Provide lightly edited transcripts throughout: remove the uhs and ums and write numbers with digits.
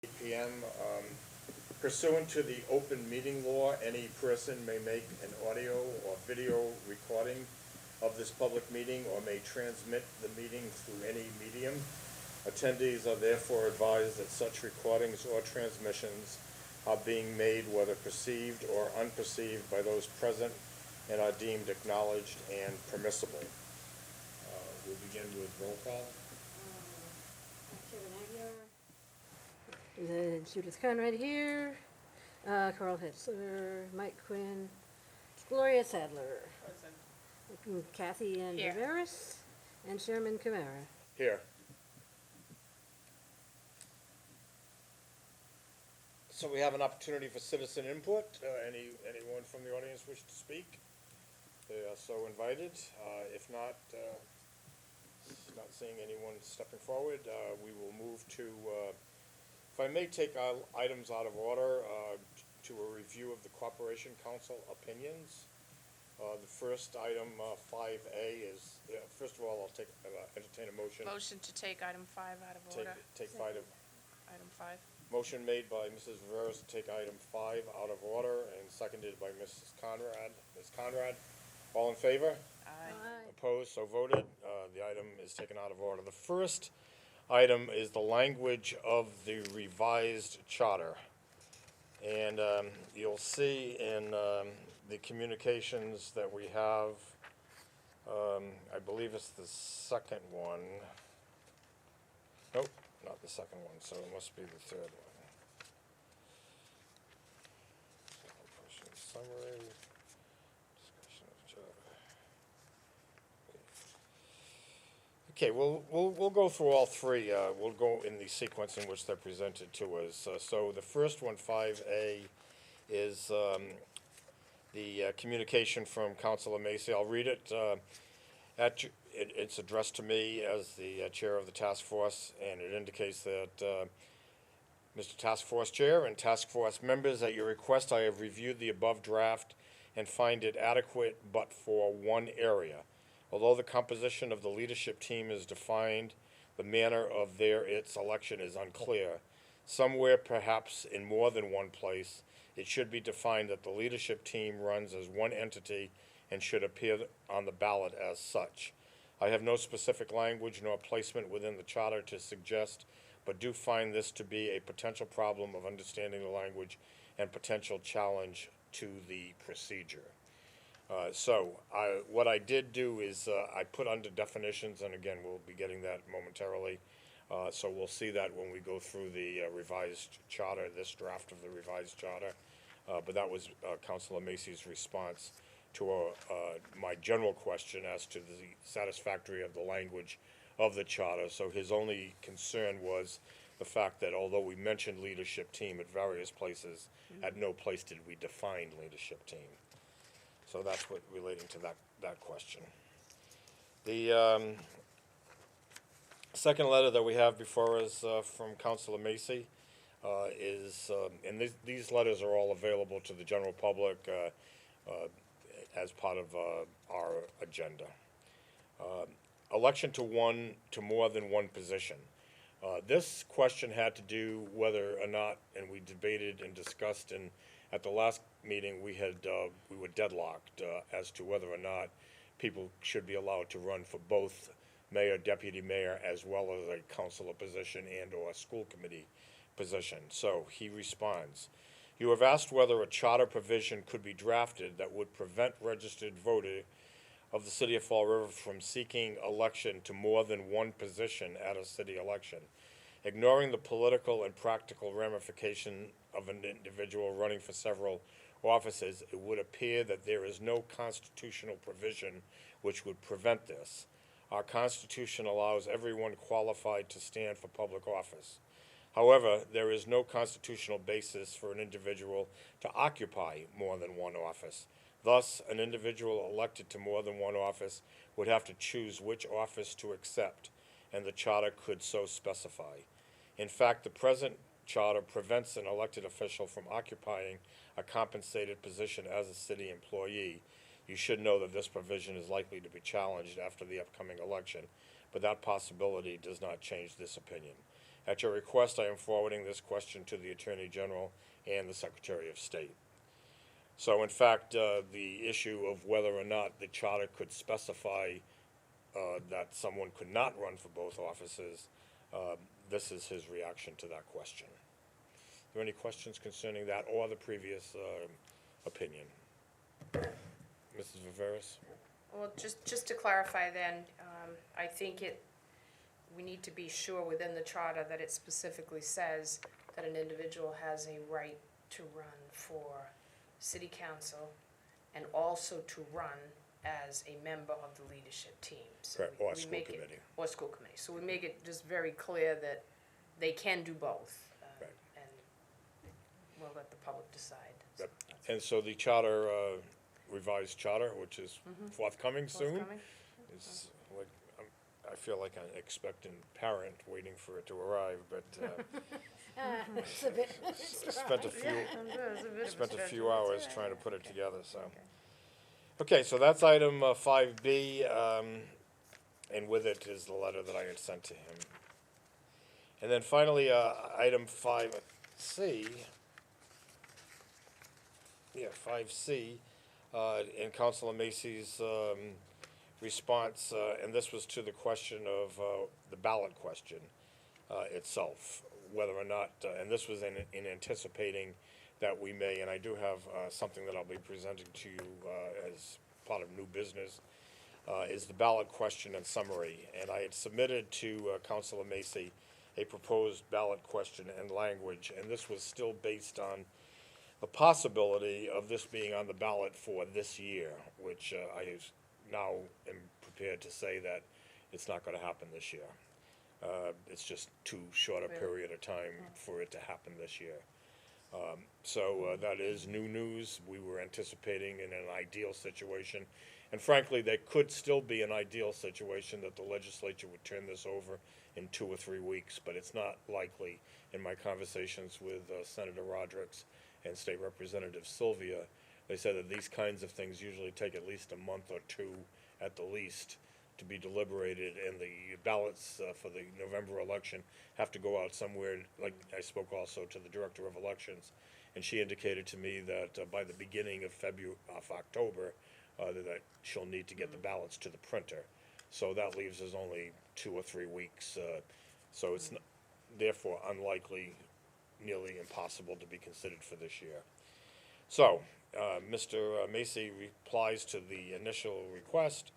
PM. Pursuant to the open meeting law, any person may make an audio or video recording of this public meeting or may transmit the meeting through any medium. Attendees are therefore advised that such recordings or transmissions are being made whether perceived or unperceived by those present and are deemed acknowledged and permissible. We'll begin with roll call. Then Judith Conrad here, Carl Hetzler, Mike Quinn, Gloria Sadler, Kathy Ann Here. Viveris, and Sherman Camara. Here. So we have an opportunity for citizen input. Anyone from the audience wish to speak? They are so invited. If not seeing anyone stepping forward, we will move to, if I may take items out of order, to a review of the Corporation Council opinions. The first item, 5A, is, first of all, I'll entertain a motion. Motion to take item 5 out of order. Take Item 5. Motion made by Mrs. Viveris to take item 5 out of order and seconded by Ms. Conrad. All in favor? Aye. Opposed, so voted. The item is taken out of order. The first item is the language of the revised charter. And you'll see in the communications that we have, I believe it's the second one. Nope, not the second one, so it must be the third one. Summary, discussion of charter. Okay, we'll go through all three. We'll go in the sequence in which they're presented to us. So the first one, 5A, is the communication from Councilor Macy. I'll read it. It's addressed to me as the chair of the task force, and it indicates that Mr. Task Force Chair and Task Force members, at your request, I have reviewed the above draft and find it adequate but for one area. Although the composition of the leadership team is defined, the manner of its election is unclear. Somewhere, perhaps in more than one place, it should be defined that the leadership team runs as one entity and should appear on the ballot as such. I have no specific language nor placement within the charter to suggest, but do find this to be a potential problem of understanding the language and potential challenge to the procedure. What I did do is I put under definitions, and again, we'll be getting that momentarily. So we'll see that when we go through the revised charter, this draft of the revised charter. But that was Councilor Macy's response to my general question as to the satisfactory of the language of the charter. So his only concern was the fact that although we mentioned leadership team at various places, at no place did we define leadership team. So that's what relating to that question. The second letter that we have before us from Councilor Macy is, and these letters are all available to the general public as part of our agenda. Election to more than one position. This question had to do whether or not, and we debated and discussed, and at the last meeting we were deadlocked as to whether or not people should be allowed to run for both mayor, deputy mayor, as well as a councilor position and or a school committee position. So he responds, you have asked whether a charter provision could be drafted that would prevent registered voters of the city of Fall River from seeking election to more than one position at a city election. Ignoring the political and practical ramification of an individual running for several offices, it would appear that there is no constitutional provision which would prevent this. Our Constitution allows everyone qualified to stand for public office. However, there is no constitutional basis for an individual to occupy more than one office. Thus, an individual elected to more than one office would have to choose which office to accept, and the charter could so specify. In fact, the present charter prevents an elected official from occupying a compensated position as a city employee. You should know that this provision is likely to be challenged after the upcoming election, but that possibility does not change this opinion. At your request, I am forwarding this question to the Attorney General and the Secretary of State. So in fact, the issue of whether or not the charter could specify that someone could not run for both offices, this is his reaction to that question. Are there any questions concerning that or the previous opinion? Mrs. Viveras? Well, just to clarify then, I think we need to be sure within the charter that it specifically says that an individual has a right to run for city council and also to run as a member of the leadership team. So Correct, we or school make it- committee. Or school committee. So we make it just very clear that they can do both. Right. And we'll let the public decide. Yep. And so the charter, revised charter, which is forthcoming soon, Forthcoming? is like, I feel like an expectant parent waiting for it to arrive, but It's a bit, spent a few It's hours all trying to right. put it Okay. together, so. Okay. Okay, so that's item 5B, and with it is the letter that I had sent to him. And then finally, item 5C. Yeah, 5C, in Councilor Macy's response, and this was to the question of the ballot question itself, whether or not, and this was in anticipating that we may, and I do have something that I'll be presenting to you as part of new business, is the ballot question and summary. And I had submitted to Councilor Macy a proposed ballot question and language, and this was still based on the possibility of this being on the ballot for this year, which I now am prepared to say that it's not gonna happen this year. It's just too short a Really? period of time for it to happen this year. So that is new news. We were anticipating in an ideal situation. And frankly, there could still be an ideal situation that the legislature would turn this over in 2 or 3 weeks, but it's not likely. In my conversations with Senator Rodericks and State Representative Sylvia, they said that these kinds of things usually take at least a month or two at the least to be deliberated, and the ballots for the November election have to go out somewhere. Like, I spoke also to the Director of Elections, and she indicated to me that by the beginning of October, that she'll need to get the ballots to the printer. So that leaves us only 2 or 3 weeks, so it's therefore unlikely, nearly impossible to be considered for this year. So, Mr. Macy replies to the initial request.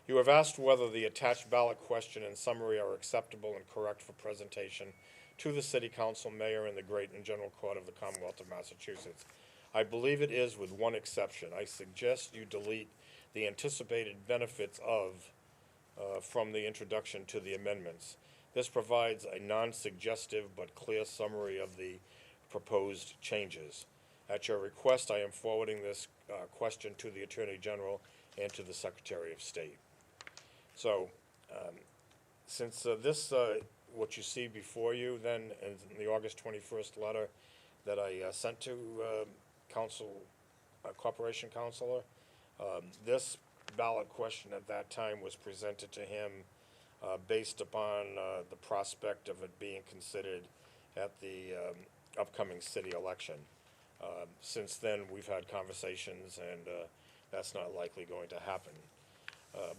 You have asked whether the attached ballot question and summary are acceptable and correct for presentation to the City Council, Mayor, and the Great and General Court of the Commonwealth of Massachusetts. I believe it is, with one exception. I suggest you delete the anticipated benefits of from the introduction to the amendments. This provides a non-suggestive but clear summary of the proposed changes. At your request, I am forwarding this question to the Attorney General and to the Secretary of State. So, since this, what you see before you then, in the August 21st letter that I sent to Corporation Councilor, this ballot question at that time was presented to him based upon the prospect of it being considered at the upcoming city election. Since then, we've had conversations, and that's not likely going to happen.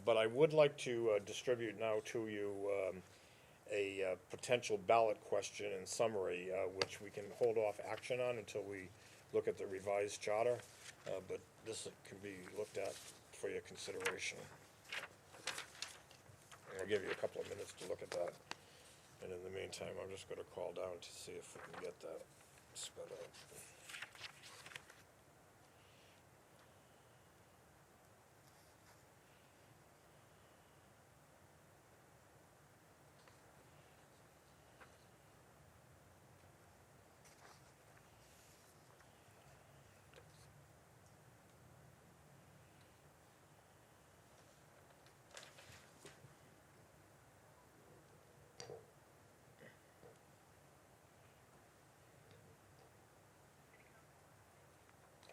But I would like to distribute now to you a potential ballot question and summary, which we can hold off action on until we look at the revised charter, but this can be looked at for your consideration. I'll give you a couple of minutes to look at that. And in the meantime, I'm just gonna call down to see if we can get that sped up.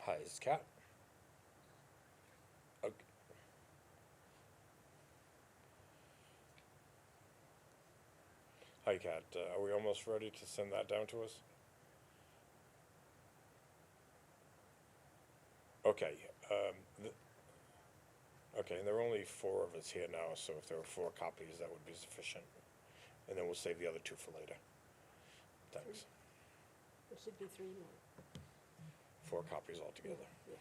Hi, it's Kat. Okay. Hi, Kat. Are we almost ready to send that down to us? Okay, okay, and there are only 4 of us here now, so if there were 4 copies, that would be sufficient. And then we'll save the other 2 for later. Thanks. There should be 3 more. 4 copies altogether. Yeah.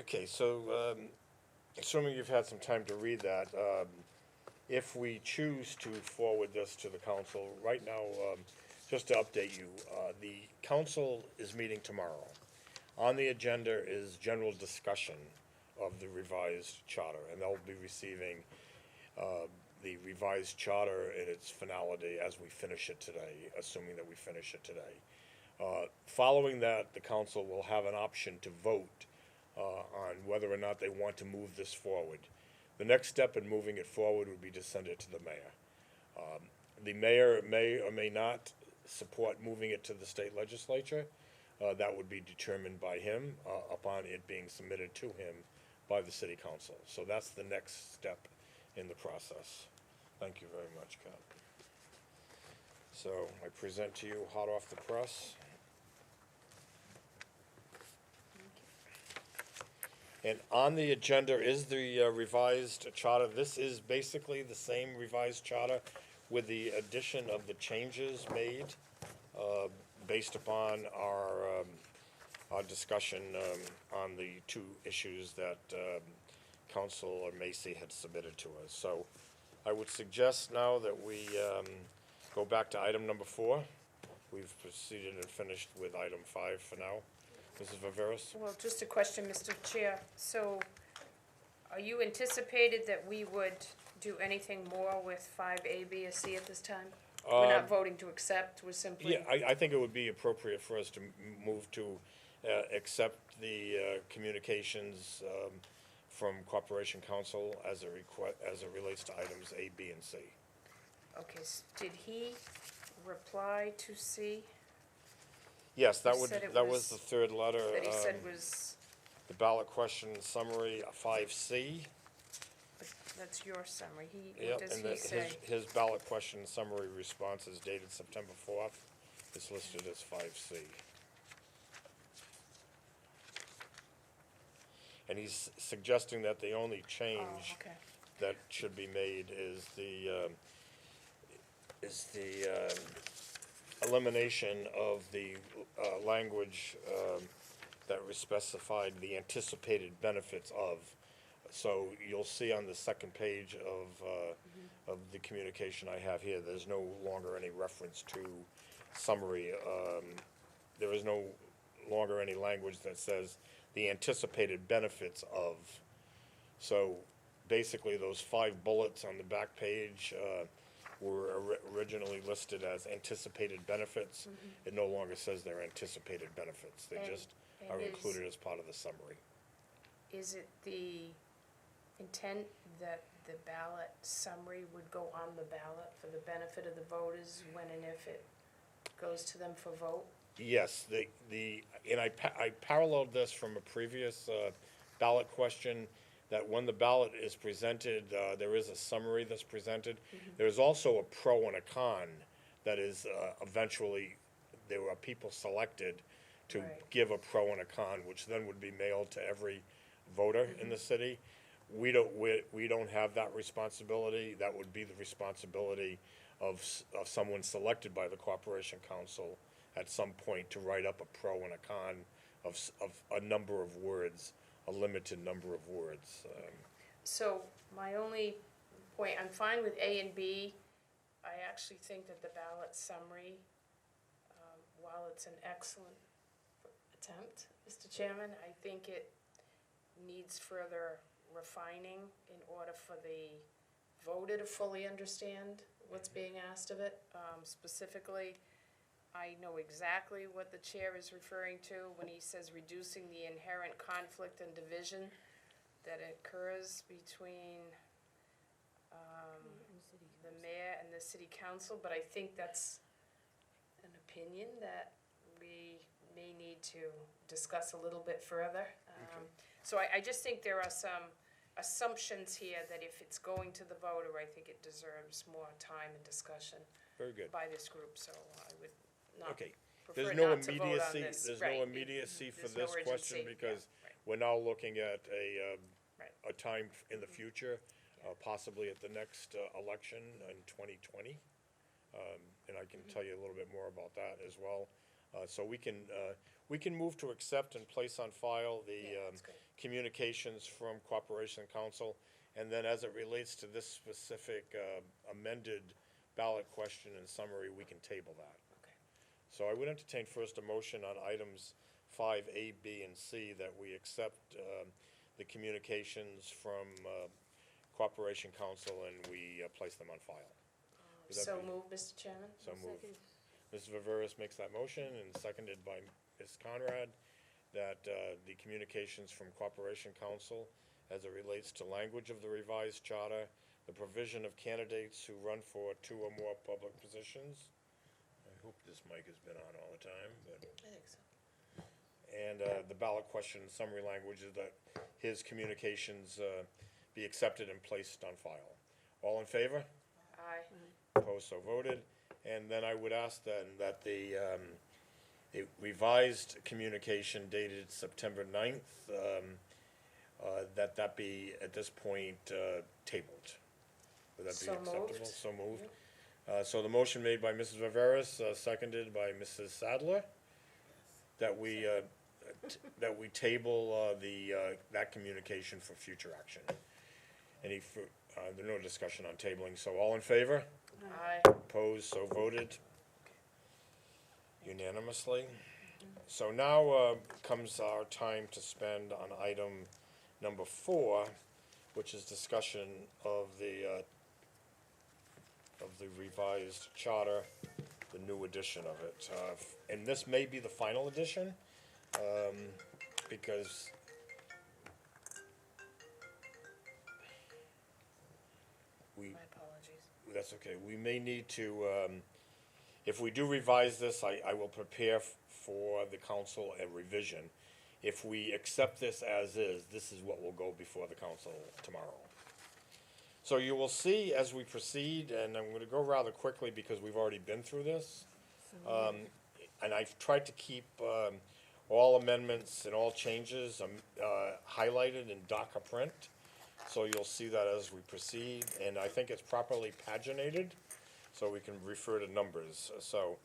Okay, so, assuming you've had some time to read that, if we choose to forward this to the council, right now, just to update you, the council is meeting tomorrow. On the agenda is general discussion of the revised charter, and they'll be receiving the revised charter in its finality as we finish it today, assuming that we finish it today. Following that, the council will have an option to vote on whether or not they want to move this forward. The next step in moving it forward would be to send it to the mayor. The mayor may or may not support moving it to the state legislature. That would be determined by him upon it being submitted to him by the city council. So that's the next step in the process. Thank you very much, Kat. So I present to you, hot off the press. And on the agenda is the revised charter. This is basically the same revised charter with the addition of the changes made based upon our discussion on the 2 issues that Councilor Macy had submitted to us. So I would suggest now that we go back to item number 4. We've proceeded and finished with item 5 for now. Mrs. Viveras? Well, just a question, Mr. Chair. So are you anticipated that we would do anything more with 5A, B, or C at this time? We're not voting to accept, we're simply. Yeah, I think it would be appropriate for us to move to accept the communications from Corporation Council as it relates to items A, B, and C. Okay, did he reply to C? Yes, that He would, said it that was was- the 3rd letter. That he said was, The ballot question summary, 5C. that's your summary. Yep, What does and he say? his ballot question summary response is dated September 4th. It's listed as 5C. And he's suggesting that the only Oh, change okay. that should be made is the elimination of the language that specified the anticipated benefits of. So you'll see on the second page of the communication I have here, there's no longer any reference to summary. There is no longer any language that says the anticipated benefits of. So basically, those 5 bullets on the back page were originally listed as anticipated benefits. It no longer says they're anticipated benefits. They And- just and are is- included as part of the summary. Is it the intent that the ballot summary would go on the ballot for the benefit of the voters when and if it goes to them for vote? Yes, and I paralleled this from a previous ballot question, that when the ballot is presented, there is a summary that's presented. There's also a pro and a con that is eventually, there are people selected to Right. give a pro and a con, which then would be mailed to every voter in the city. We don't have that responsibility. That would be the responsibility of someone selected by the Corporation Council at some point to write up a pro and a con of a number of words, a limited number of words. So my only point, I'm fine with A and B. I actually think that the ballot summary, while it's an excellent attempt, Mr. Chairman, I think it needs further refining in order for the voter to fully understand what's being asked of it. Specifically, I know exactly what the chair is referring to when he says reducing the inherent conflict and division that occurs between the mayor and the city council, but I think that's an opinion that we may need to discuss a little bit further. So I just think there are some assumptions here that if it's going to the voter, I think it deserves more time and discussion Very good. by this group, so I would not Okay. prefer There's no not to vote on immediacy, this. there's Right. no immediacy for There's no this question urgency. because Yeah, right. we're now looking at Right. a time in the future, Yeah. possibly at the next election in 2020. And I can tell you a little bit more about that as well. So we can move to accept and place on file the Yeah, that's good. communications from Corporation Council. And then as it relates to this specific amended ballot question and summary, we can table that. Okay. So I would entertain first a motion on items 5A, B, and C that we accept the communications from Corporation Council and we place them on file. Would that So be- moved, Mr. Chairman? So moved. Second. Mrs. Viveras makes that motion and seconded by Ms. Conrad that the communications from Corporation Council as it relates to language of the revised charter, the provision of candidates who run for 2 or more public positions. I hope this mic has been on all the time, but. I think so. And the ballot question summary language is that his communications be accepted and placed on file. All in favor? Aye. Opposed, so voted. And then I would ask then that the revised communication dated September 9th, that be at this point tabled. Would that be So acceptable? moved. So moved. So the motion made by Mrs. Viveras, seconded by Mrs. Sadler, that we table that communication for future action. There's no discussion on tabling, so all in favor? Aye. Opposed, so voted unanimously. So now comes our time to spend on item number 4, which is discussion of the revised charter, the new edition of it. And this may be the final edition, because we, My apologies. that's okay. We may need to, if we do revise this, I will prepare for the council a revision. If we accept this as is, this is what will go before the council tomorrow. So you will see as we proceed, and I'm gonna go rather quickly because we've already been through this. And I've tried to keep, all amendments and all changes, highlighted in DACA print. So you'll see that as we proceed, and I think it's properly paginated, so we can refer to numbers. So,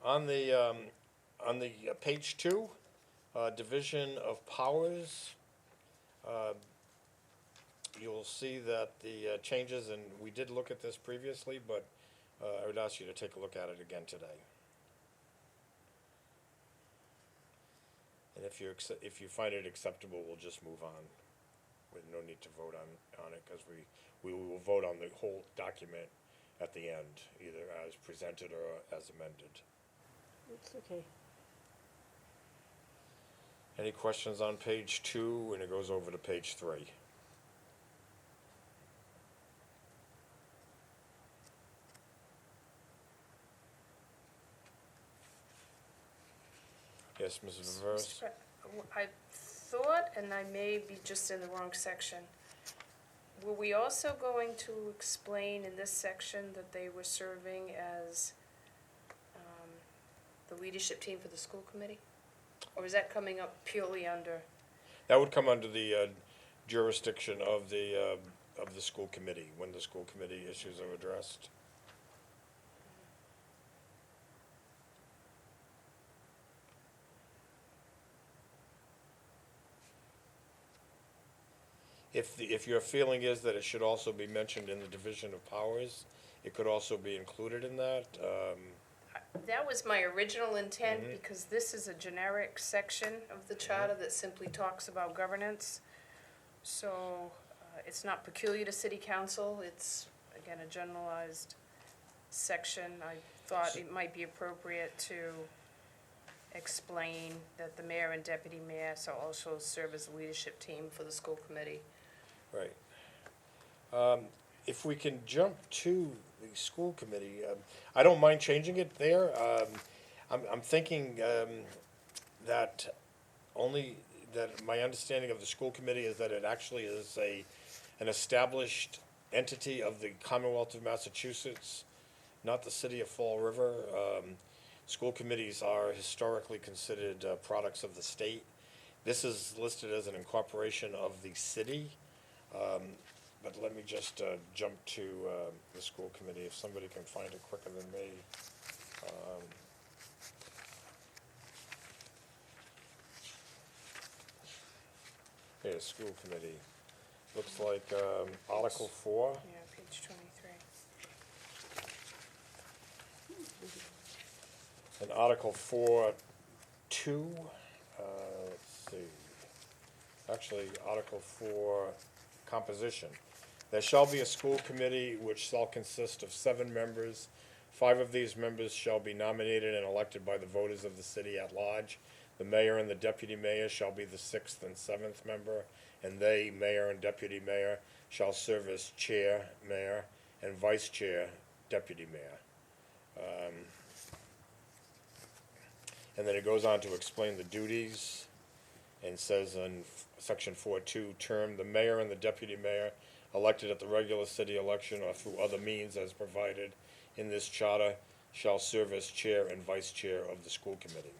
on the page 2, division of powers, you'll see that the changes, and we did look at this previously, but I would ask you to take a look at it again today. And if you find it acceptable, we'll just move on. With no need to vote on it, because we will vote on the whole document at the end, either as presented or as amended. It's okay. Any questions on page 2, and it goes over to page 3? Yes, Mrs. Viveras? Mr. I thought, and I may be just in the wrong section, were we also going to explain in this section that they were serving as the leadership team for the school committee? Or is that coming up purely under, That would come under the jurisdiction of the school committee, when the school committee issues are addressed. If your feeling is that it should also be mentioned in the division of powers, it could also be included in that. that was my original intent, because this is a generic section of the charter that simply talks about governance. So, it's not peculiar to city council, it's, again, a generalized section. I thought it might be appropriate to explain that the mayor and deputy mayor shall also serve as a leadership team for the school committee. Right. If we can jump to the school committee, I don't mind changing it there. I'm thinking that only that my understanding of the school committee is that it actually is an established entity of the Commonwealth of Massachusetts, not the city of Fall River. School committees are historically considered products of the state. This is listed as an incorporation of the city. But let me just jump to the school committee, if somebody can find it quicker than me. Here, school committee. Looks like Article 4. Yeah, page 23. And Article 4.2, let's see. Actually, Article 4, composition. There shall be a school committee which shall consist of 7 members. 5 of these members shall be nominated and elected by the voters of the city at large. The mayor and the deputy mayor shall be the 6th and 7th member, and they, mayor and deputy mayor, shall serve as chair, mayor, and vice chair, deputy mayor. And then it goes on to explain the duties, and says in section 4.2, term, the mayor and the deputy mayor elected at the regular city election or through other means as provided in this charter shall serve as chair and vice chair of the school committee.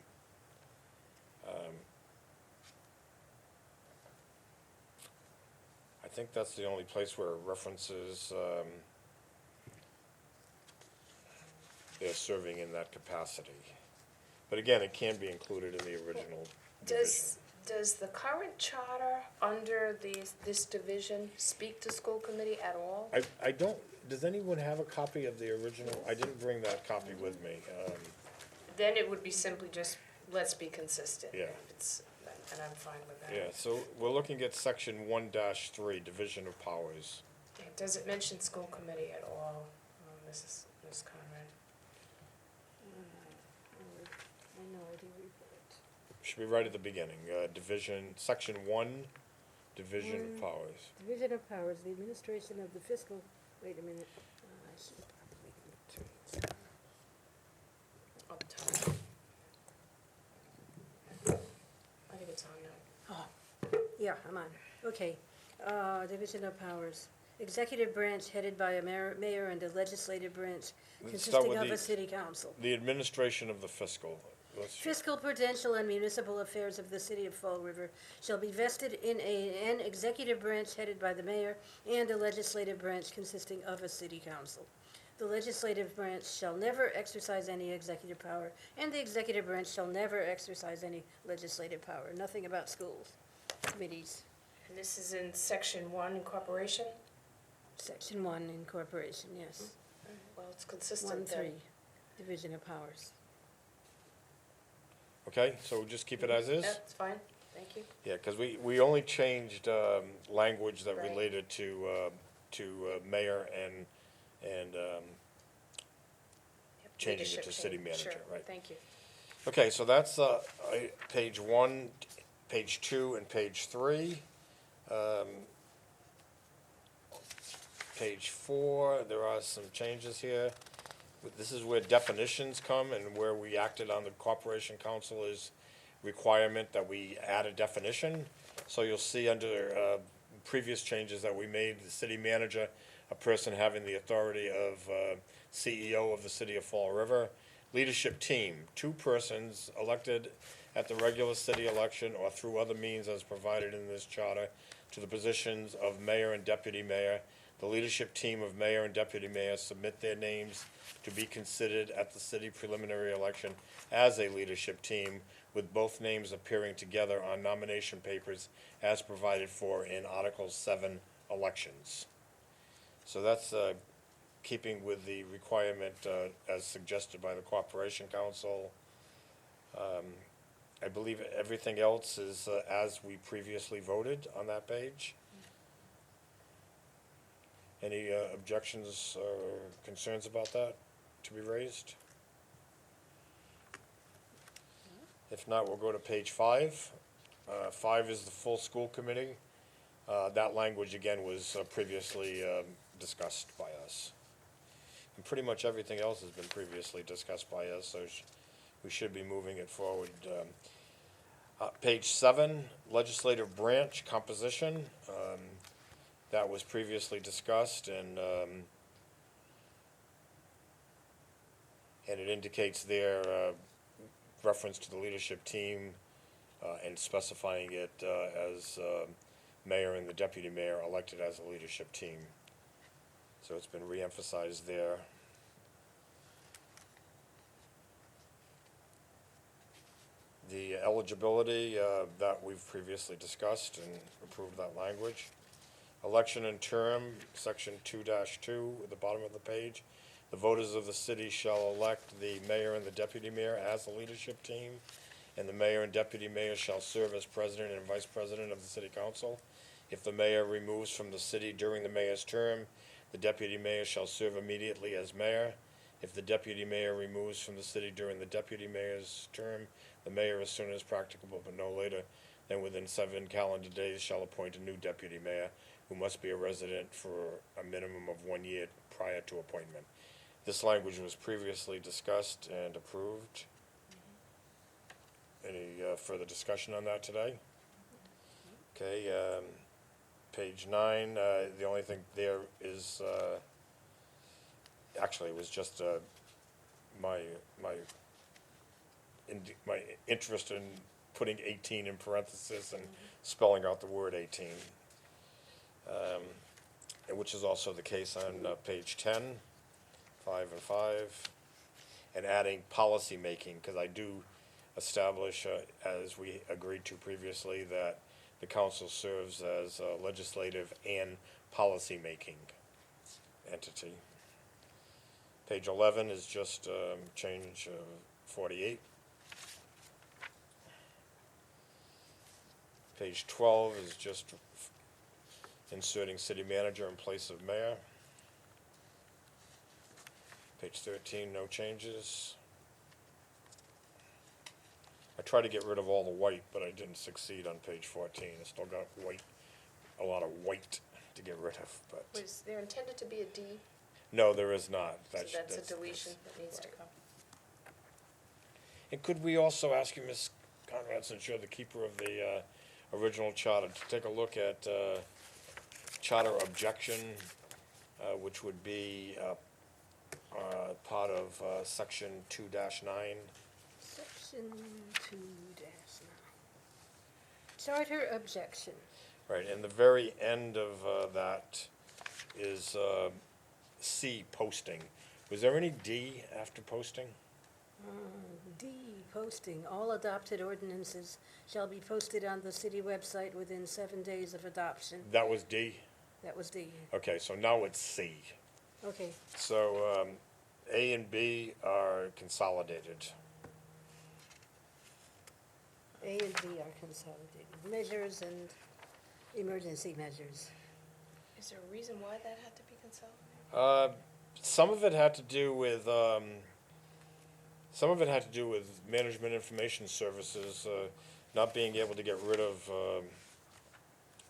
I think that's the only place where it references they're serving in that capacity. But again, it can be included in the original division. Does the current charter under this division speak to school committee at all? I don't, does anyone have a copy of the original? I didn't bring that copy with me. Then it would be simply just, let's be consistent. Yeah. And I'm fine with that. Yeah, so we're looking at section 1-3, division of powers. Yeah, does it mention school committee at all, Ms. Conrad? I know, I didn't read it. Should be right at the beginning, division, section 1, division of powers. Division of powers, the administration of the fiscal, wait a minute. I should probably read it. Up top. I think it's on now. Yeah, I'm on. Okay. Division of powers. Executive branch headed by a mayor and a legislative branch Let's start consisting with of the- a city council. The administration of the fiscal. Fiscal, prudential, and municipal affairs of the city of Fall River shall be vested in an executive branch headed by the mayor and a legislative branch consisting of a city council. The legislative branch shall never exercise any executive power, and the executive branch shall never exercise any legislative power. Nothing about schools, committees. And this is in section 1, incorporation? Section 1, incorporation, yes. Well, it's consistent 1-3, then. division of powers. Okay, so we'll just keep it as is? That's fine, thank you. Yeah, because we only changed language that Right. related to mayor and Yep, changing it leadership to city change. manager, Sure, right. thank you. Okay, so that's page 1, page 2, and page 3. Page 4, there are some changes here. This is where definitions come and where we acted on the Corporation Council's requirement that we add a definition. So you'll see under previous changes that we made, the city manager, a person having the authority of CEO of the city of Fall River. Leadership team, 2 persons elected at the regular city election or through other means as provided in this charter to the positions of mayor and deputy mayor. The leadership team of mayor and deputy mayor submit their names to be considered at the city preliminary election as a leadership team, with both names appearing together on nomination papers as provided for in Article 7 elections. So that's keeping with the requirement as suggested by the Corporation Council. I believe everything else is as we previously voted on that page. Any objections or concerns about that to be raised? If not, we'll go to page 5. 5 is the full school committee. That language, again, was previously discussed by us. And pretty much everything else has been previously discussed by us, so we should be moving it forward. Page 7, legislative branch composition. That was previously discussed, and it indicates there reference to the leadership team and specifying it as mayor and the deputy mayor elected as a leadership team. So it's been reemphasized there. The eligibility that we've previously discussed and approved that language. Election and term, section 2-2, at the bottom of the page. The voters of the city shall elect the mayor and the deputy mayor as the leadership team, and the mayor and deputy mayor shall serve as president and vice president of the city council. If the mayor removes from the city during the mayor's term, the deputy mayor shall serve immediately as mayor. If the deputy mayor removes from the city during the deputy mayor's term, the mayor, as soon as practicable but no later than within 7 calendar days, shall appoint a new deputy mayor who must be a resident for a minimum of 1 year prior to appointment. This language was previously discussed and approved. Any further discussion on that today? Okay, page 9, the only thing there is, actually, it was just my interest in putting 18 in parentheses and spelling out the word 18, and which is also the case on page 10, 5 and 5, and adding policy making, because I do establish, as we agreed to previously, that the council serves as a legislative and policy-making entity. Page 11 is just change 48. Page 12 is just inserting city manager in place of mayor. Page 13, no changes. I tried to get rid of all the white, but I didn't succeed on page 14. I still got white, a lot of white to get rid of, but. Was there intended to be a D? No, there is not. So that's a deletion that needs to right. come. And could we also ask you, Ms. Conrad, since you're the keeper of the original charter, to take a look at charter objection, which would be part of section 2-9. Section 2-9. Charter objection. Right, and the very end of that is C, posting. Was there any D after posting? D, posting. All adopted ordinances shall be posted on the city website within 7 days of adoption. That was D? That was D. Okay, so now it's C. Okay. So A and B are consolidated. A and B are consolidated. Measures and emergency measures. Is there a reason why that had to be consolidated? Some of it had to do with management information services not being able to get rid of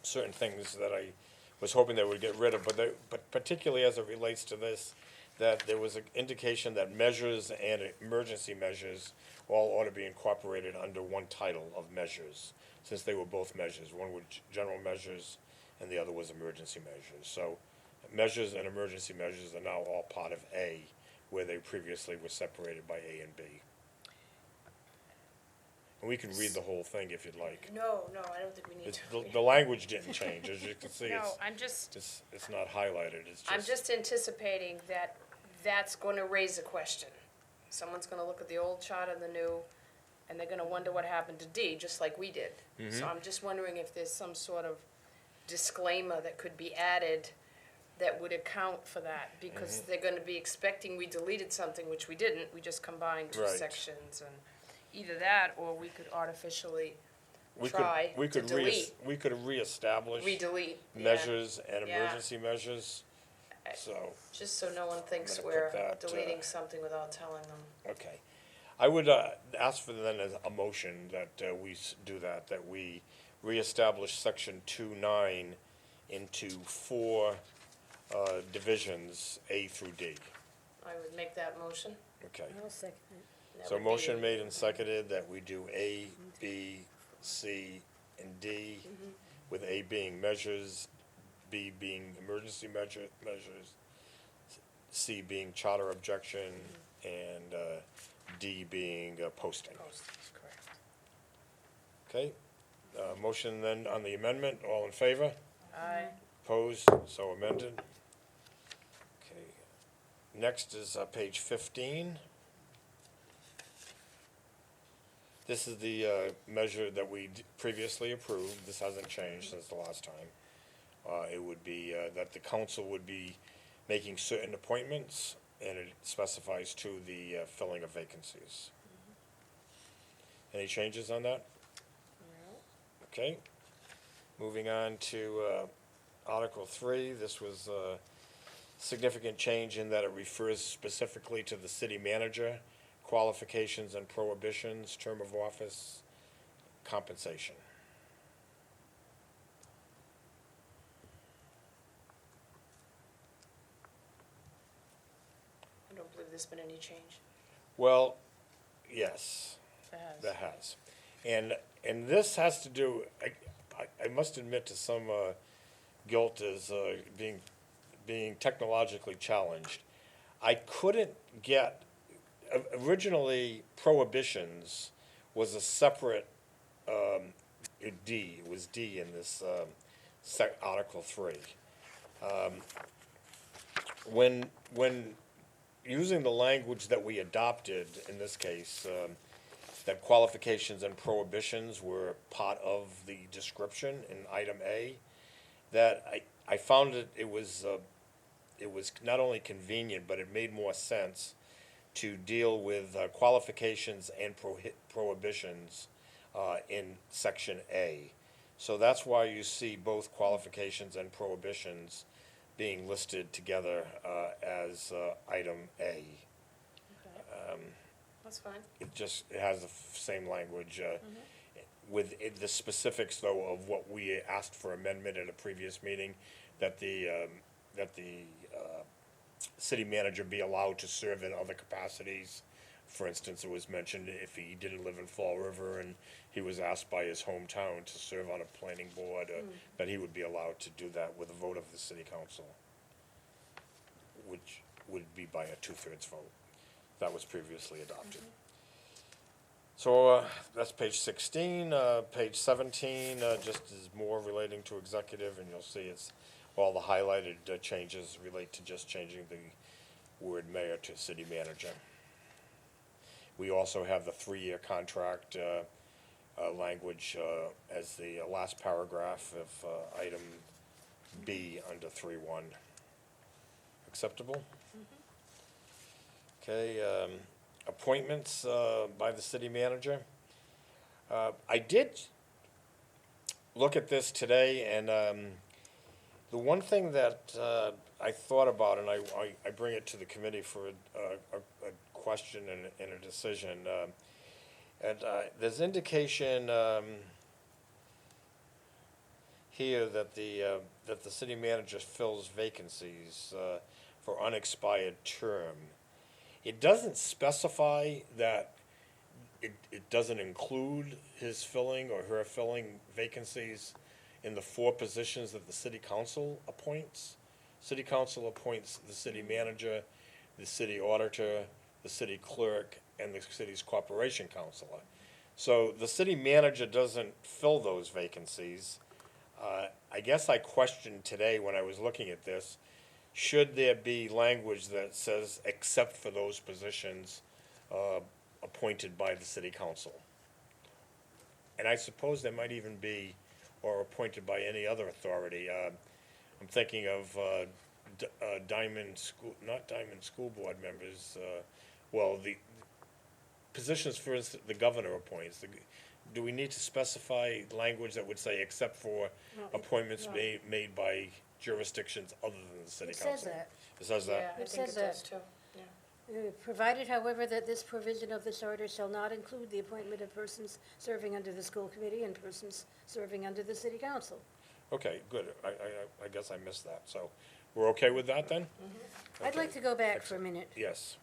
certain things that I was hoping they would get rid of, but particularly as it relates to this, that there was an indication that measures and emergency measures all ought to be incorporated under one title of measures, since they were both measures. One was general measures and the other was emergency measures. So measures and emergency measures are now all part of A, where they previously were separated by A and B. And we can read the whole thing if you'd like. No, I don't think we need to. The language didn't change, as you can see. No, It's not highlighted, it's just. I'm just anticipating that that's gonna raise a question. Someone's gonna look at the old chart and the new, and they're gonna wonder what happened to D, just like we did. So I'm just wondering if there's some sort of disclaimer that could be added that would account for that, because they're gonna be expecting we deleted something, which we didn't, we just combined two Right. sections, and either that, or we could artificially We try could to delete, we could reestablish redelete. yeah. measures and Yeah. emergency measures, so, Just so no one thinks gonna we're put that, deleting something without telling them. okay. I would ask for then a motion that we do that we reestablish section 2-9 into 4 divisions, A through D. I would make that motion. Okay. I'll second it. That So would be- motion made and seconded that we do A, B, C, and D, with A being measures, B being emergency measures, C being charter objection, and D being posting. Postings, correct. Okay? Motion then on the amendment, all in favor? Aye. Opposed, so amended. Okay. Next is page 15. This is the measure that we previously approved. This hasn't changed since the last time. It would be that the council would be making certain appointments, and it specifies to the filling of vacancies. Any changes on that? No. Okay. Moving on to Article 3, this was a significant change in that it refers specifically to the city manager, qualifications and prohibitions, term of office, compensation. I don't believe there's been any change. Well, yes, There has. that has. And this has to do, I must admit to some guilt as being technologically challenged. I couldn't get, originally prohibitions was a separate D, it was D in this Article 3. When using the language that we adopted, in this case, that qualifications and prohibitions were part of the description in item A, that I found it was not only convenient, but it made more sense to deal with qualifications and prohibitions in section A. So that's why you see both qualifications and prohibitions being listed together as item A. Okay. That's fine. It has the same language, with the specifics, though, of what we asked for amendment at a previous meeting, that the city manager be allowed to serve in other capacities. For instance, it was mentioned if he didn't live in Fall River and he was asked by his hometown to serve on a planning board, that he would be allowed to do that with a vote of the city council, which would be by a 2/3 vote. That was previously adopted. So that's page 16. Page 17 just is more relating to executive, and you'll see it's all the highlighted changes relate to just changing the word mayor to city manager. We also have the 3-year contract language as the last paragraph of item B under 3.1. Acceptable? Okay, appointments by the city manager. I did look at this today, and the one thing that I thought about, and I bring it to the committee for a question and a decision, and there's indication here that the city manager fills vacancies for unexpired term. It doesn't specify that it doesn't include his filling or her filling vacancies in the 4 positions that the city council appoints. City council appoints the city manager, the city auditor, the city clerk, and the city's corporation counselor. So the city manager doesn't fill those vacancies. I guess I questioned today when I was looking at this, should there be language that says, except for those positions appointed by the city council? And I suppose there might even be, or appointed by any other authority. I'm thinking of Diamond School, not Diamond School Board members, well, the positions for instance, the governor appoints. Do we need to specify language that would say, except for appointments made by jurisdictions other than the city It council? says that. It says Yeah, that? I It think says it does that. too, yeah. Provided, however, that this provision of this order shall not include the appointment of persons serving under the school committee and persons serving under the city council. Okay, good. I guess I missed that. So we're okay with that then? I'd Okay. like to go back for a minute. Yes.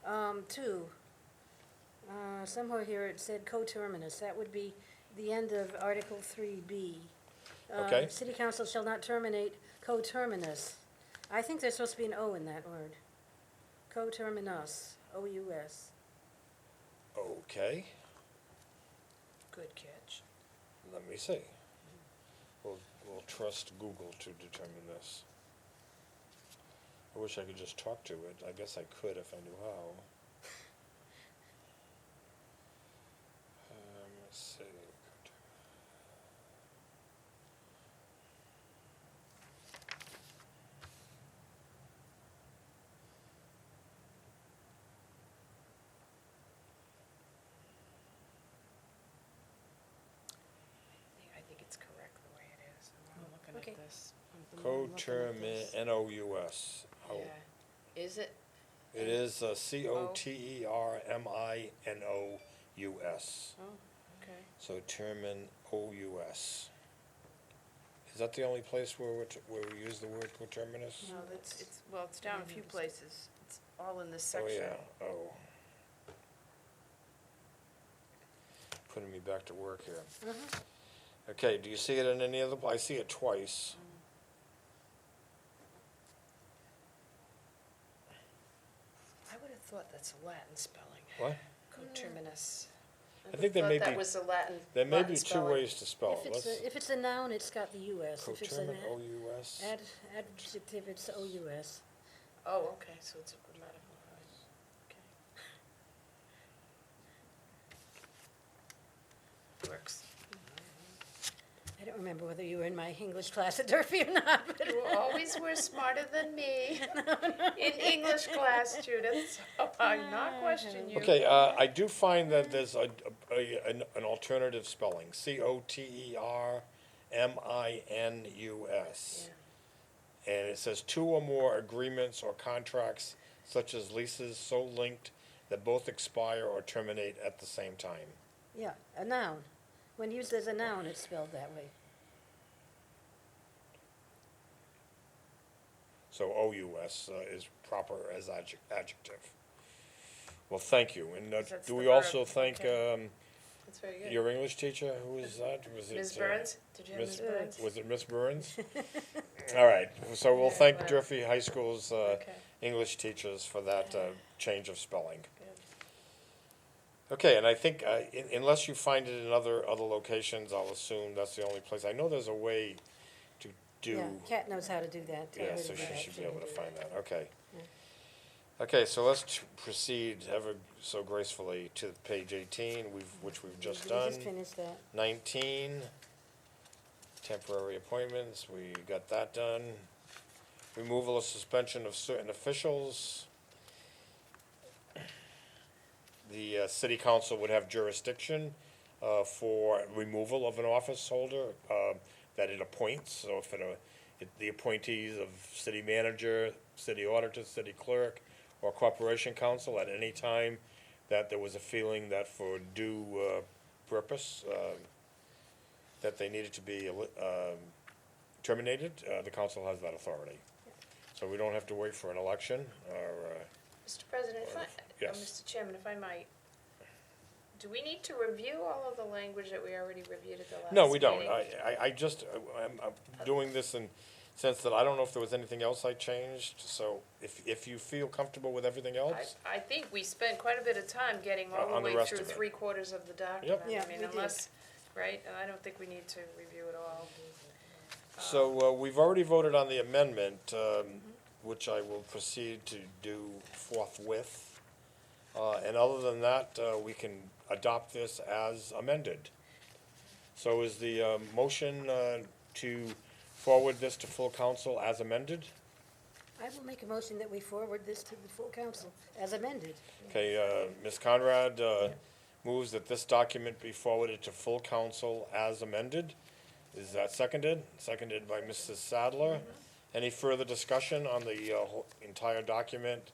Somewhere here it said coterminous. That would be the end of Article 3B. Okay. City council shall not terminate coterminous. I think there's supposed to be an O in that word. Coterminous, O-U-S. Okay, Good catch. let me see. We'll trust Google to determine this. I wish I could just talk to it. I guess I could if I knew how. Let's see. I think it's correct the way it is. I'm looking Okay. at this. Cotermin, N-O-U-S. How- Yeah. Is it? It is C-O-T-E-R-M-I-N-O-U-S. Oh, okay. So termin, O-U-S. Is that the only place where where we use the word coterminous? No, it's down a few places. It's all in this Oh, section. yeah, oh. Putting me back to work here. Okay, do you see it in any other, I see it twice. I would have thought that's a Latin spelling. What? Coterminous. I think there may thought that be- was a Latin. There may Latin be two spelling. ways to spell it. If it's a noun, it's got the U-S. If it's an Cotermin, O-U-S. adjective, it's O-U-S. Oh, okay, so it's a grammatical. Okay. Works. I don't remember whether you were in my English class at Durfee or not, but You always were smarter than me in English class, Judith, so I'm not questioning you. Okay, I do find that there's an alternative spelling, C-O-T-E-R-M-I-N-U-S. Yeah. And it says two or more agreements or contracts such as leases so linked that both expire or terminate at the same time. yeah, a noun. When used as a noun, it's spelled that way. So O-U-S is proper as adjective. Well, thank you. And That's do the we verb, also thank okay. That's very good. your English teacher? Who was that? Was it Ms. Burns? Did you have Ms. Ms. Burns? Was it Miss Burns? All right, so we'll thank Whatever. Durfee High School's Okay, English teachers for that change of spelling. good. Okay, and I think unless you find it in other locations, I'll assume that's the only place. I know there's a way to do. Yeah, Kat knows how to do that. Tell Yeah, her to so do she that, should be too. able to find that, okay. Yeah. Okay, so let's proceed ever so gracefully to page 18, which we've just We done. just finished that. 19, temporary appointments, we got that done. Removal or suspension of certain officials. The city council would have jurisdiction for removal of an office holder that it appoints. So if the appointees of city manager, city auditor, city clerk, or corporation council at any time that there was a feeling that for due purpose, that they needed to be terminated, the council has that authority. So we don't have to wait for an election or, Mr. President, Yes. Mr. Chairman, if I might, do we need to review all of the language that we already reviewed at the last meeting? no, we don't. I just, I'm doing this in sense that I don't know if there was anything else I changed. So if you feel comfortable with everything else, I think we spent quite a bit of time getting all On the the way rest through of it. 3/4 of the document. Yeah, I mean, we did. unless, right, and I don't think we need to review it all. so we've already voted on the amendment, which I will proceed to do forthwith. And other than that, we can adopt this as amended. So is the motion to forward this to full council as amended? I will make a motion that we forward this to the full council as amended. Okay, Ms. Conrad moves that this document be forwarded to full council as amended. Is that seconded? Seconded by Mrs. Sadler. Any further discussion on the entire document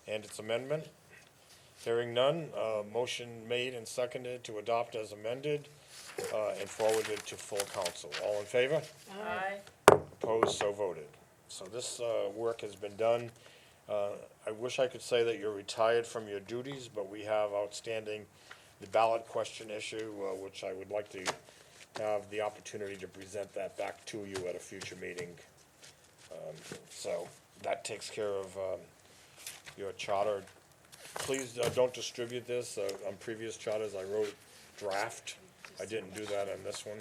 and its amendment? Hearing none, motion made and seconded to adopt as amended and forwarded to full council. All in favor? Aye. Opposed, so voted. So this work has been done. I wish I could say that you're retired from your duties, but we have outstanding the ballot question issue, which I would like to have the opportunity to present that back to you at a future meeting. So that takes care of your charter. Please don't distribute this. On previous charters, I wrote draft. I didn't do that on this one.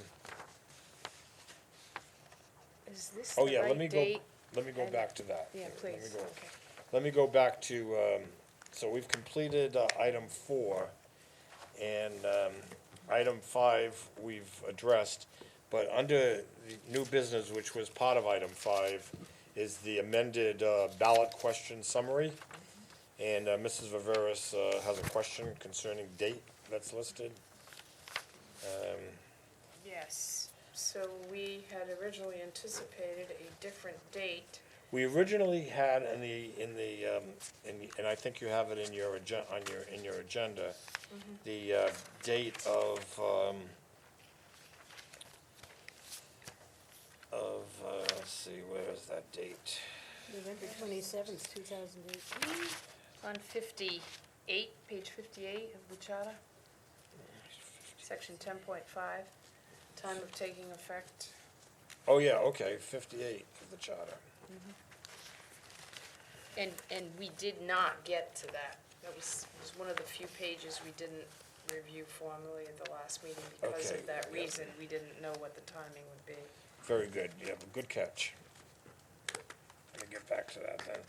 Is this Oh, the yeah, let me right go, date? let me go And- back to that. Yeah, Let me please, go- okay. Let me go back to, so we've completed item 4, and item 5 we've addressed, but under the new business, which was part of item 5, is the amended ballot question summary. And Mrs. Viveras has a question concerning date that's listed. Yes, so we had originally anticipated a different date. We originally had and I think you have it in your agenda, the date of, let's see, where is that date? November 27th, 2018. On 58, page 58 of the charter, section 10.5, time of taking effect. Oh, yeah, okay, 58 of the charter. And we did not get to that. That was one of the few pages we didn't review formally at the last meeting because Okay, of that yeah. reason. We didn't know what the timing would be. Very good, you have a good catch. Let me get back to that then.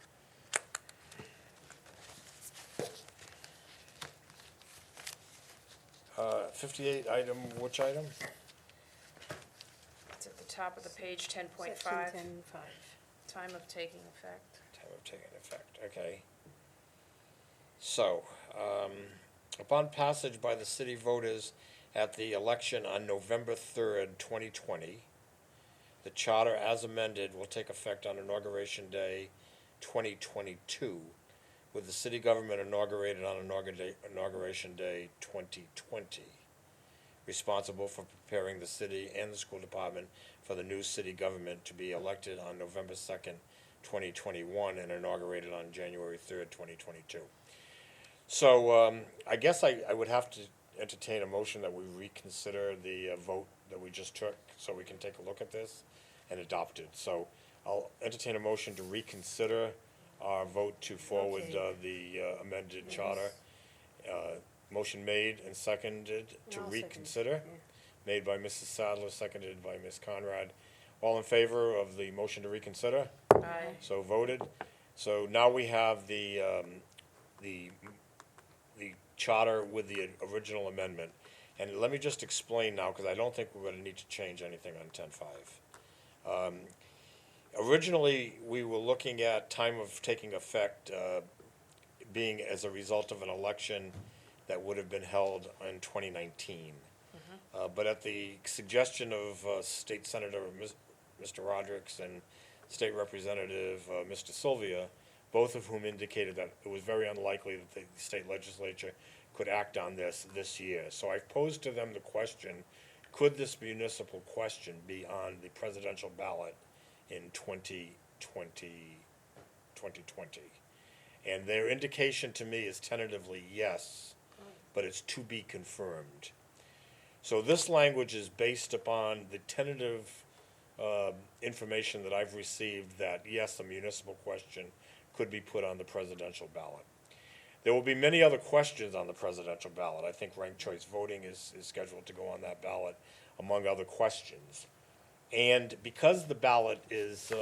'58 item, which item? It's at the top of the page, 10.5, Section 10.5. time of taking effect. Time of taking effect, okay. So, upon passage by the city voters at the election on November 3rd, 2020, the charter as amended will take effect on Inauguration Day 2022, with the city government inaugurated on Inauguration Day 2020. Responsible for preparing the city and the school department for the new city government to be elected on November 2nd, 2021, and inaugurated on January 3rd, 2022. So I guess I would have to entertain a motion that we reconsider the vote that we just took, so we can take a look at this and adopt it. So I'll entertain a motion to reconsider our vote to forward Okay. the amended charter. Motion made and seconded to I'll second, reconsider. yeah. Made by Mrs. Sadler, seconded by Ms. Conrad. All in favor of the motion to reconsider? Aye. So voted. So now we have the charter with the original amendment. And let me just explain now, because I don't think we're gonna need to change anything on 10.5. Originally, we were looking at time of taking effect being as a result of an election that would have been held in 2019. But at the suggestion of State Senator Mr. Rodrick and State Representative Mr. Sylvia, both of whom indicated that it was very unlikely that the state legislature could act on this year. So I posed to them the question, could this municipal question be on the presidential ballot in 2020? And their indication to me is tentatively yes, but it's to be confirmed. So this language is based upon the tentative information that I've received that, yes, a municipal question could be put on the presidential ballot. There will be many other questions on the presidential ballot. I think ranked choice voting is scheduled to go on that ballot, among other questions. And because the ballot is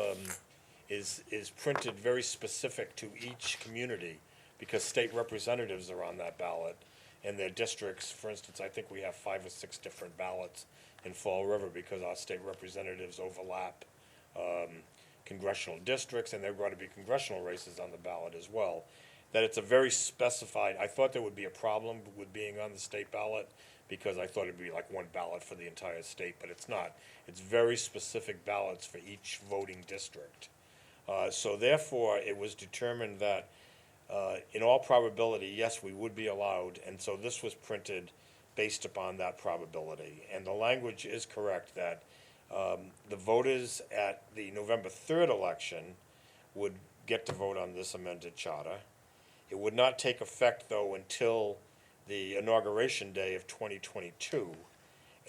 printed very specific to each community, because state representatives are on that ballot, and their districts, for instance, I think we have 5 or 6 different ballots in Fall River because our state representatives overlap congressional districts, and there are going to be congressional races on the ballot as well. That it's a very specified, I thought there would be a problem with being on the state ballot because I thought it'd be like one ballot for the entire state, but it's not. It's very specific ballots for each voting district. So therefore, it was determined that in all probability, yes, we would be allowed, and so this was printed based upon that probability. And the language is correct that the voters at the November 3rd election would get to vote on this amended charter. It would not take effect, though, until the inauguration day of 2022.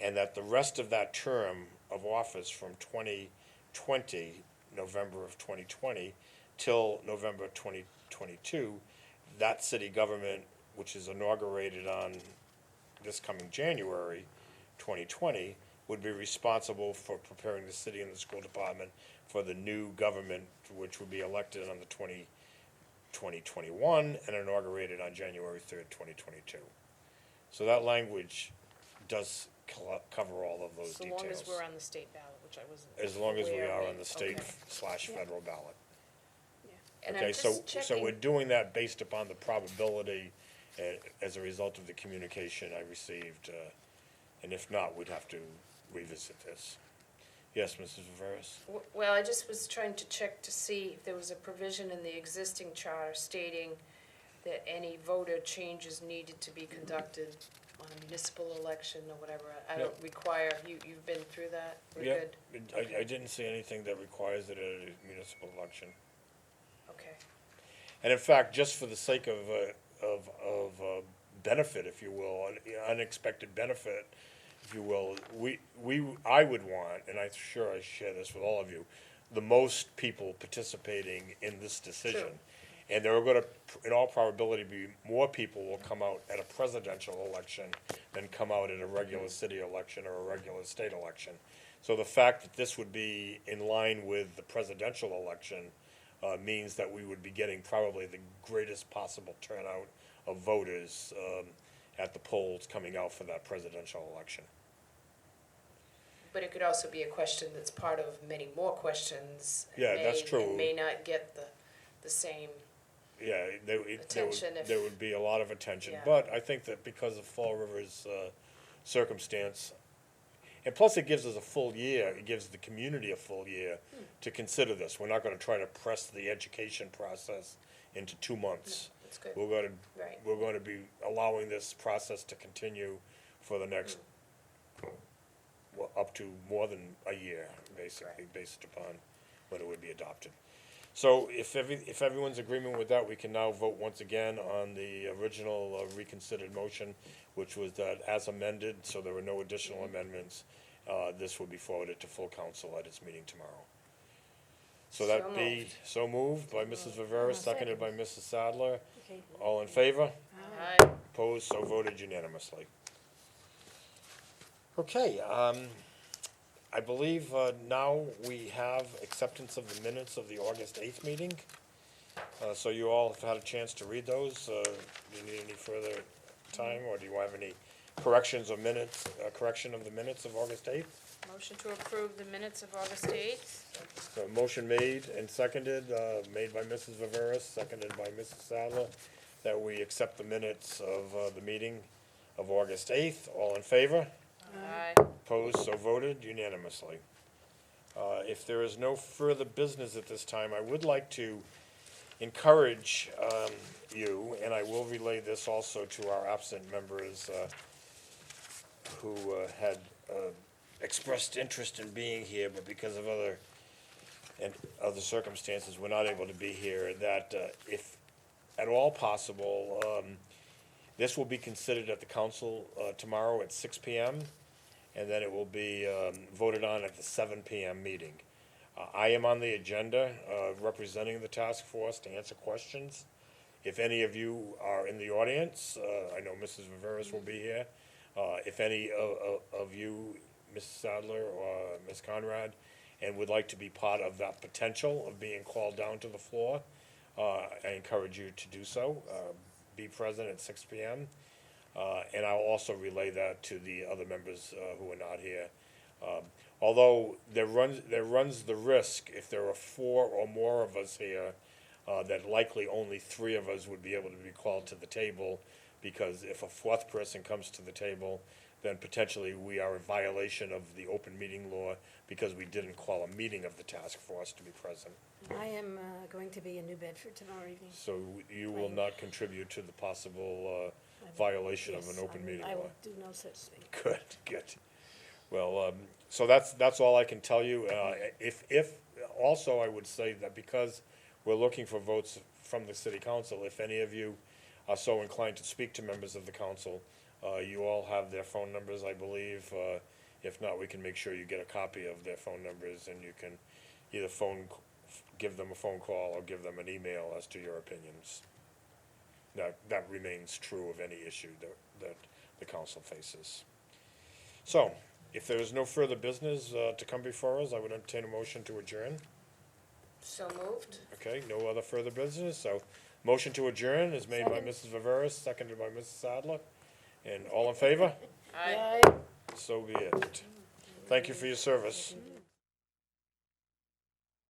and that the rest of that term of office from 2020, November of 2020, till November 2022, that city government, which is inaugurated on this coming January 2020, would be responsible for preparing the city and the school department for the new government, which would be elected on the 2021 and inaugurated on January 3rd, 2022. So that language does cover all of those So details. long as we're on the state ballot, which I wasn't As long as we aware are of. on the state Okay. slash federal ballot. And I'm Okay, so just we're checking, doing that based upon the probability as a result of the communication I received. And if not, we'd have to revisit this. Yes, Mrs. Viveras? well, I just was trying to check to see if there was a provision in the existing charter stating that any voter changes needed to be conducted on a municipal election or whatever. I don't require, you've been through that? We're Yeah, good? I didn't see anything that requires it at a municipal election. Okay. And in fact, just for the sake of benefit, if you will, an unexpected benefit, if you will, I would want, and I'm sure I share this with all of you, the most people participating in this decision. True. And there are gonna, in all probability, be more people will come out at a presidential election than come out at a regular city election or a regular state election. So the fact that this would be in line with the presidential election means that we would be getting probably the greatest possible turnout of voters at the polls coming out for that presidential election. But it could also be a question that's part of many more questions. and Yeah, that's may- true. and may not get the same, Yeah, Attention if- there would be a lot of attention, Yeah. but I think that because of Fall River's circumstance, and plus it gives us a full year, it gives the community a full year to consider this. We're not gonna try to press the education process into 2 months. that's good, We're right. going to be allowing this process to continue for the next, well, up to more than a year, basically, based upon when it would be adopted. So if everyone's agreement with that, we can now vote once again on the original reconsidered motion, which was that as amended, so there were no additional amendments, this will be forwarded to full council at its meeting tomorrow. So that So be, moved. so moved by Mrs. Viveras, seconded by Mrs. Sadler. Okay. All in favor? Aye. Opposed, so voted unanimously. Okay, I believe now we have acceptance of the minutes of the August 8th meeting. So you all have had a chance to read those. Do you need any further time, or do you have any corrections or minutes, correction of the minutes of August 8th? Motion to approve the minutes of August 8th. So motion made and seconded, made by Mrs. Viveras, seconded by Mrs. Sadler, that we accept the minutes of the meeting of August 8th. All in favor? Aye. Opposed, so voted unanimously. If there is no further business at this time, I would like to encourage you, and I will relay this also to our absent members who had expressed interest in being here, but because of other circumstances, were not able to be here, that if at all possible, this will be considered at the council tomorrow at 6 PM, and then it will be voted on at the 7 PM meeting. I am on the agenda representing the task force to answer questions. If any of you are in the audience, I know Mrs. Viveras will be here. If any of you, Mrs. Sadler or Ms. Conrad, and would like to be part of that potential of being called down to the floor, I encourage you to do so. Be present at 6 PM. And I'll also relay that to the other members who are not here. Although there runs the risk, if there are 4 or more of us here, that likely only 3 of us would be able to be called to the table, because if a 4th person comes to the table, then potentially we are in violation of the open meeting law because we didn't call a meeting of the task force to be present. I am going to be in New Bedford tomorrow evening. So you will not contribute to the possible violation of an Yes, open meeting law. I will do no such thing. Good, good. Well, so that's all I can tell you. Also, I would say that because we're looking for votes from the city council, if any of you are so inclined to speak to members of the council, You all have their phone numbers, I believe. If not, we can make sure you get a copy of their phone numbers, and you can either give them a phone call or give them an email as to your opinions. That remains true of any issue that the council faces. So, if there is no further business to come before us, I would entertain a motion to adjourn. So moved? Okay, no other further business, so motion to adjourn is made by Second. Mrs. Viveras, seconded by Mrs. Sadler. And all in favor? Aye. Aye. So be it. Thank you for your service.